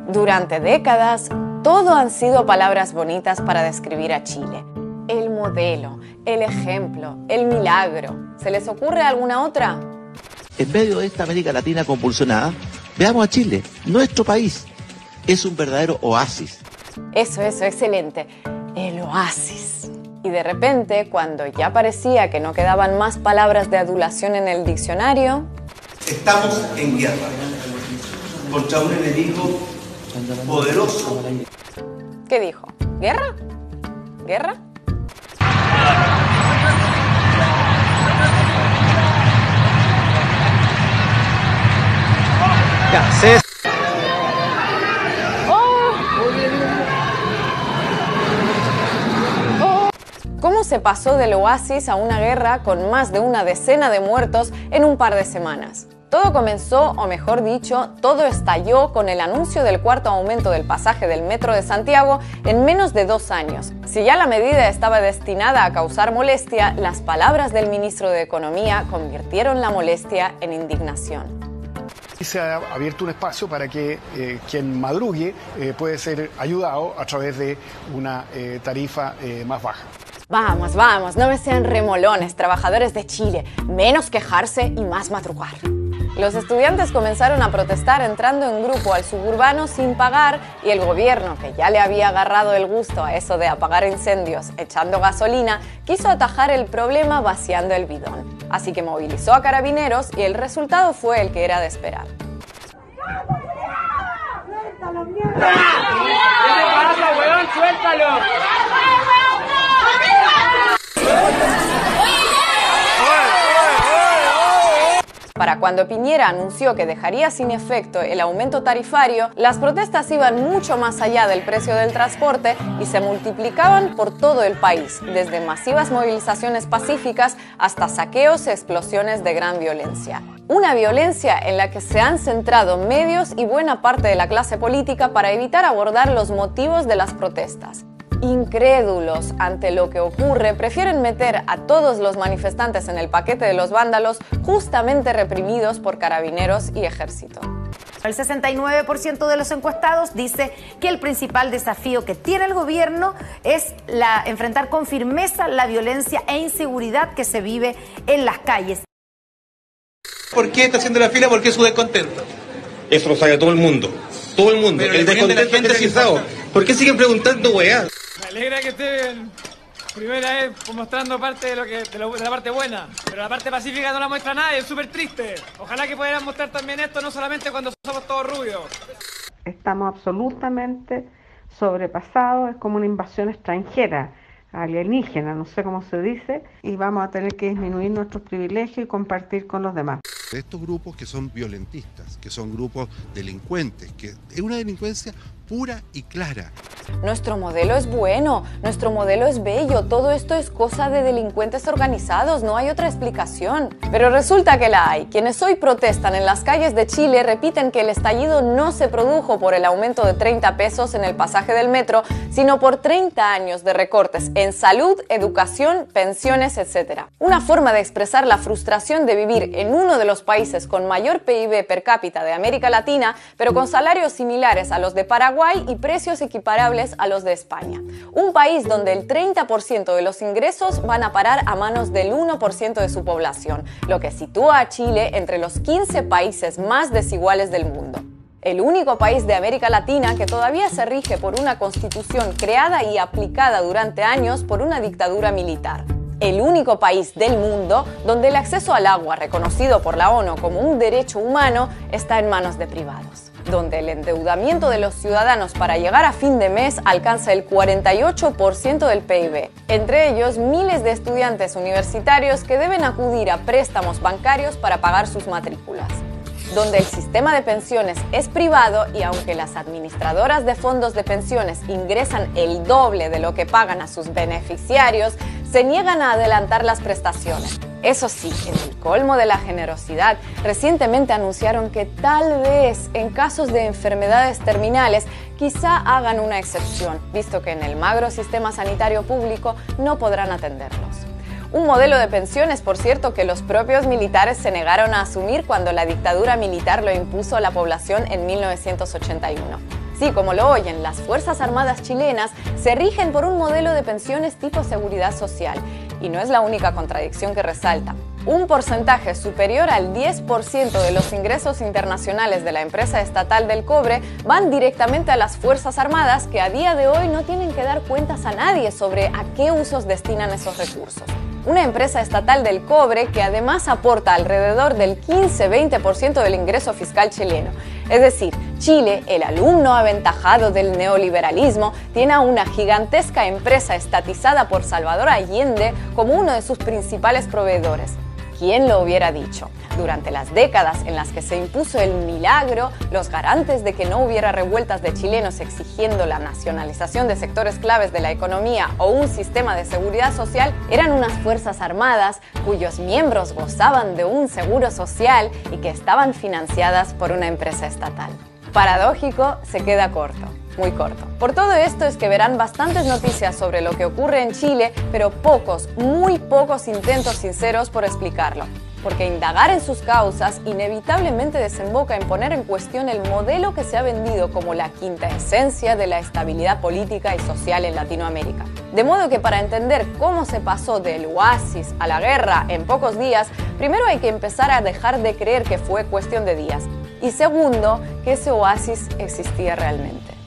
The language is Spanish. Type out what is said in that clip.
Durante décadas, todo han sido palabras bonitas para describir a Chile. El modelo, el ejemplo, el milagro. ¿Se les ocurre alguna otra? En medio de esta América Latina convulsionada, veamos a Chile, nuestro país. Es un verdadero oasis. Eso, excelente. El oasis. Y de repente, cuando ya parecía que no quedaban más palabras de adulación en el diccionario... Estamos en guerra contra un enemigo poderoso. ¿Qué dijo? ¿Guerra? ¿Guerra? ¿Qué haces? ¿Cómo se pasó del oasis a una guerra con más de una decena de muertos en un par de semanas? Todo comenzó, o mejor dicho, todo estalló con el anuncio del cuarto aumento del pasaje del Metro de Santiago en menos de 2 años. Si ya la medida estaba destinada a causar molestia, las palabras del ministro de Economía convirtieron la molestia en indignación. Se ha abierto un espacio para que quien madrugue puede ser ayudado a través de una tarifa más baja. Vamos, no me sean remolones, trabajadores de Chile. Menos quejarse y más madrugar. Los estudiantes comenzaron a protestar entrando en grupo al suburbano sin pagar y el gobierno, que ya le había agarrado el gusto a eso de apagar incendios echando gasolina, quiso atajar el problema vaciando el bidón. Así que movilizó a carabineros y el resultado fue el que era de esperar. ¡Suéltalo, mierda! ¿Qué te pasa, weón? ¡Suéltalo! Para cuando Piñera anunció que dejaría sin efecto el aumento tarifario, las protestas iban mucho más allá del precio del transporte y se multiplicaban por todo el país, desde masivas movilizaciones pacíficas hasta saqueos y explosiones de gran violencia. Una violencia en la que se han centrado medios y buena parte de la clase política para evitar abordar los motivos de las protestas. Incrédulos ante lo que ocurre, prefieren meter a todos los manifestantes en el paquete de los vándalos justamente reprimidos por carabineros y ejército. El 69% de los encuestados dice que el principal desafío que tiene el gobierno es enfrentar con firmeza la violencia e inseguridad que se vive en las calles. ¿Por qué está haciendo la fila? Porque es su descontento. Eso lo sabe todo el mundo. Todo el mundo. Pero el descontento generalizado. ¿Por qué siguen preguntando, weá? Me alegra que estén primera vez mostrando parte de la parte buena, pero la parte pacífica no la muestra nadie, es súper triste. Ojalá que pudieran mostrar también esto, no solamente cuando somos todos rubios. Estamos absolutamente sobrepasados, es como una invasión extranjera, alienígena, no sé cómo se dice, y vamos a tener que disminuir nuestros privilegios y compartir con los demás. Estos grupos que son violentistas, que son grupos delincuentes, que es una delincuencia pura y clara. Nuestro modelo es bueno, nuestro modelo es bello, todo esto es cosa de delincuentes organizados, no hay otra explicación. Pero resulta que la hay. Quienes hoy protestan en las calles de Chile repiten que el estallido no se produjo por el aumento de 30 pesos en el pasaje del metro, sino por 30 años de recortes en salud, educación, pensiones, etc. Una forma de expresar la frustración de vivir en uno de los países con mayor PIB per cápita de América Latina, pero con salarios similares a los de Paraguay y precios equiparables a los de España. Un país donde el 30% de los ingresos van a parar a manos del 1% de su población, lo que sitúa a Chile entre los 15 países más desiguales del mundo. El único país de América Latina que todavía se rige por una constitución creada y aplicada durante años por una dictadura militar. El único país del mundo donde el acceso al agua, reconocido por la ONU como un derecho humano, está en manos de privados. Donde el endeudamiento de los ciudadanos para llegar a fin de mes alcanza el 48% del PIB. Entre ellos, miles de estudiantes universitarios que deben acudir a préstamos bancarios para pagar sus matrículas. Donde el sistema de pensiones es privado y aunque las administradoras de fondos de pensiones ingresan el doble de lo que pagan a sus beneficiarios, se niegan a adelantar las prestaciones. Eso sí, en el colmo de la generosidad, recientemente anunciaron que tal vez en casos de enfermedades terminales quizá hagan una excepción, visto que en el magro sistema sanitario público no podrán atenderlos. Un modelo de pensiones, por cierto, que los propios militares se negaron a asumir cuando la dictadura militar lo impuso a la población en 1981. Sí, como lo oyen, las Fuerzas Armadas chilenas se rigen por un modelo de pensiones tipo seguridad social. Y no es la única contradicción que resalta. Un porcentaje superior al 10% de los ingresos internacionales de la empresa estatal del cobre van directamente a las Fuerzas Armadas, que a día de hoy no tienen que dar cuentas a nadie sobre a qué usos destinan esos recursos. Una empresa estatal del cobre que además aporta alrededor del 15-20% del ingreso fiscal chileno. Es decir, Chile, el alumno aventajado del neoliberalismo, tiene a una gigantesca empresa estatizada por Salvador Allende como uno de sus principales proveedores. ¿Quién lo hubiera dicho? Durante las décadas en las que se impuso el milagro, los garantes de que no hubiera revueltas de chilenos exigiendo la nacionalización de sectores claves de la economía o un sistema de seguridad social eran unas fuerzas armadas cuyos miembros gozaban de un seguro social y que estaban financiadas por una empresa estatal. Paradójico, se queda corto. Muy corto. Por todo esto es que verán bastantes noticias sobre lo que ocurre en Chile, pero pocos, muy pocos intentos sinceros por explicarlo. Porque indagar en sus causas inevitablemente desemboca en poner en cuestión el modelo que se ha vendido como la quinta esencia de la estabilidad política y social en Latinoamérica. De modo que para entender cómo se pasó del oasis a la guerra en pocos días, primero hay que empezar a dejar de creer que fue cuestión de días. Y segundo, que ese oasis existía realmente.